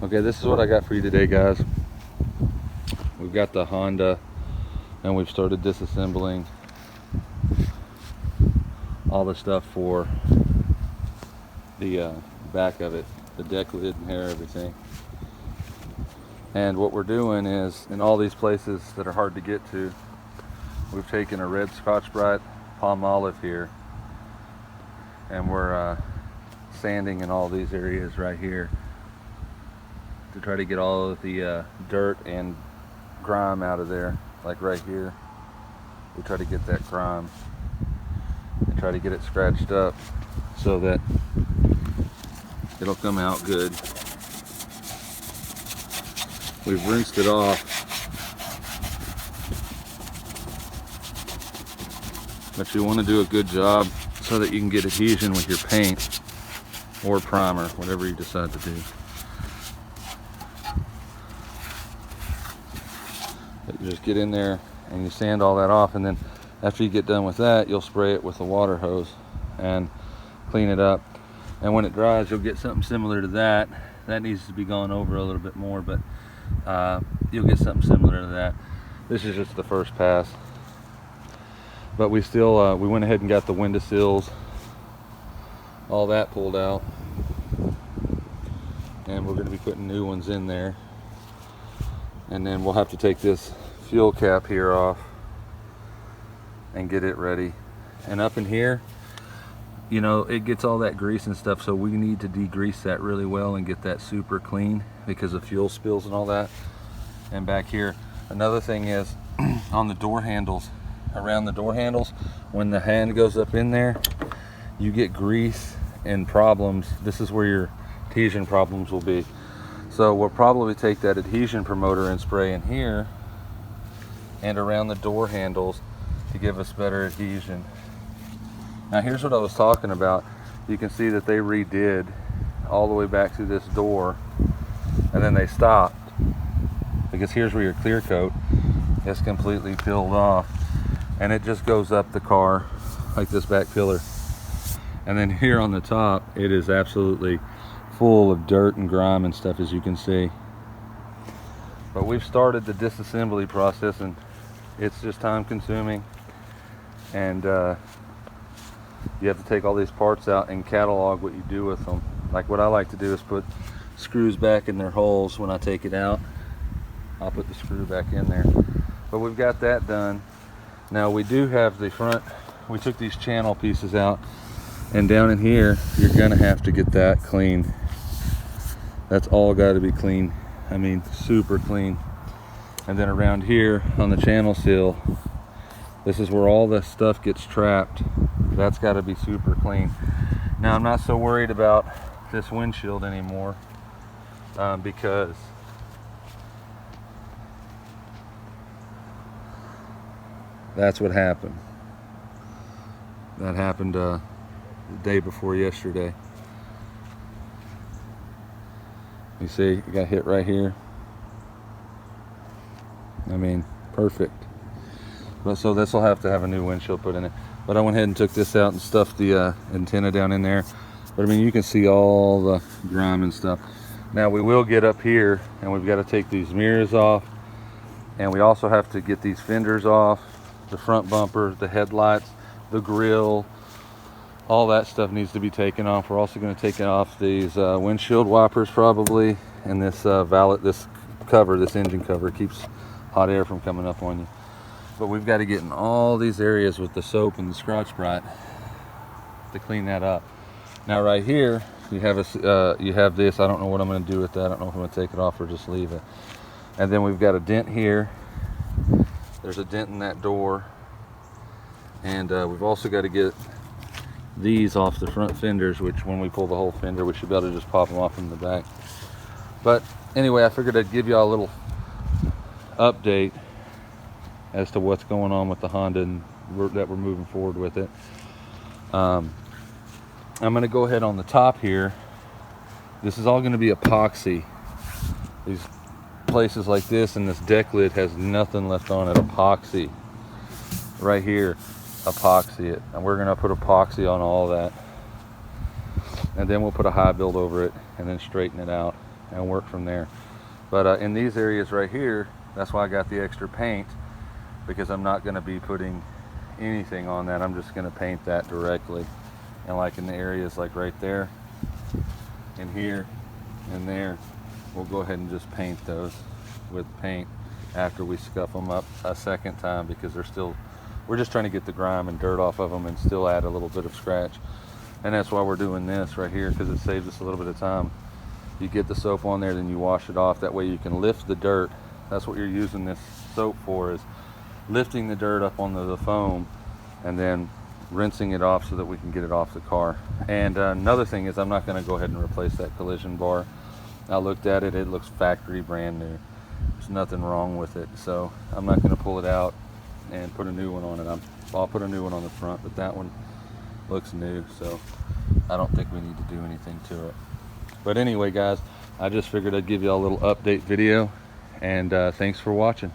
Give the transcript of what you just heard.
Okay, this is what I got for you today, guys. We've got the Honda and we've started disassembling all the stuff for the back of it, the deck lid and hair, everything. And what we're doing is, in all these places that are hard to get to, we've taken a red Scotch-Brite palm olive here and we're sanding in all these areas right here to try to get all of the dirt and grime out of there. Like right here, we try to get that grime and try to get it scratched up so that it'll come out good. We've rinsed it off, but you want to do a good job so that you can get adhesion with your paint or primer, whatever you decide to do. But you just get in there and you sand all that off, and then after you get done with that, you'll spray it with a water hose and clean it up. And when it dries, you'll get something similar to that. That needs to be gone over a little bit more, but you'll get something similar to that. This is just the first pass. But we still, we went ahead and got the windowsills, all that pulled out. And we're going to be putting new ones in there. And then we'll have to take this fuel cap here off and get it ready. And up in here, you know, it gets all that grease and stuff, so we need to degrease that really well and get that super clean because of fuel spills and all that. And back here, another thing is on the door handles, around the door handles, when the hand goes up in there, you get grease and problems. This is where your adhesion problems will be. So we'll probably take that adhesion promoter and spray in here and around the door handles to give us better adhesion. Now here's what I was talking about. You can see that they redid all the way back through this door, and then they stopped because here's where your clear coat is completely peeled off, and it just goes up the car like this back pillar. And then here on the top, it is absolutely full of dirt and grime and stuff, as you can see. But we've started the disassembly process, and it's just time consuming. And you have to take all these parts out and catalog what you do with them. Like what I like to do is put screws back in their holes. When I take it out, I'll put the screw back in there. But we've got that done. Now we do have the front, we took these channel pieces out, and down in here you're gonna have to get that clean. That's all got to be clean. I mean, super clean. And then around here on the channel seal, this is where all the stuff gets trapped. That's got to be super clean. Now I'm not so worried about this windshield anymore because that's what happened. That happened the day before yesterday. You see, it got hit right here. I mean, perfect. But so this will have to have a new windshield put in it. But I went ahead and took this out and stuffed the antenna down in there. But I mean, you can see all the grime and stuff. Now we will get up here, and we've got to take these mirrors off, and we also have to get these fenders off, the front bumper, the headlights, the grill. All that stuff needs to be taken off. We're also going to take off these windshield wipers probably, and this this cover, this engine cover, keeps hot air from coming up on you. But we've got to get in all these areas with the soap and the Scotch-Brite to clean that up. Now right here, you have you have this. I don't know what I'm going to do with that. I don't know if I'm going to take it off or just leave it. And then we've got a dent here. There's a dent in that door, and we've also got to get these off the front fenders, which when we pull the whole fender, we should be able to just pop them off from the back. But anyway, I figured I'd give y'all a little update as to what's going on with the Honda and that we're moving forward with it. I'm going to go ahead on the top here. This is all going to be epoxy. These places like this and this deck lid has nothing left on it. Epoxy right here. Epoxy it, and we're going to put epoxy on all that, and then we'll put a high build over it and then straighten it out. and work from there. But in these areas right here, that's why I got the extra paint, because I'm not going to be putting anything on that. I'm just going to paint that directly. And like in the areas like right there and here and there, we'll go ahead and just paint those with paint after we scuff them up a second time, because we're just trying to get the grime and dirt off of them and still add a little bit of scratch. And that's why we're doing this right here, because it saves us a little bit of time. You get the soap on there, then you wash it off. That way you can lift the dirt. That's what you're using this soap for, is lifting the dirt up onto the foam and then rinsing it off so that we can get it off the car. And another thing is, I'm not going to go ahead and replace that collision bar. I looked at it, it looks factory brand new. There's nothing wrong with it, so I'm not going to pull it out and put a new one on it. I'll put a new one on the front, but that one looks new, so I don't think we need to do anything to it. But anyway, guys, I just figured I'd give you a little update video, and thanks for watching.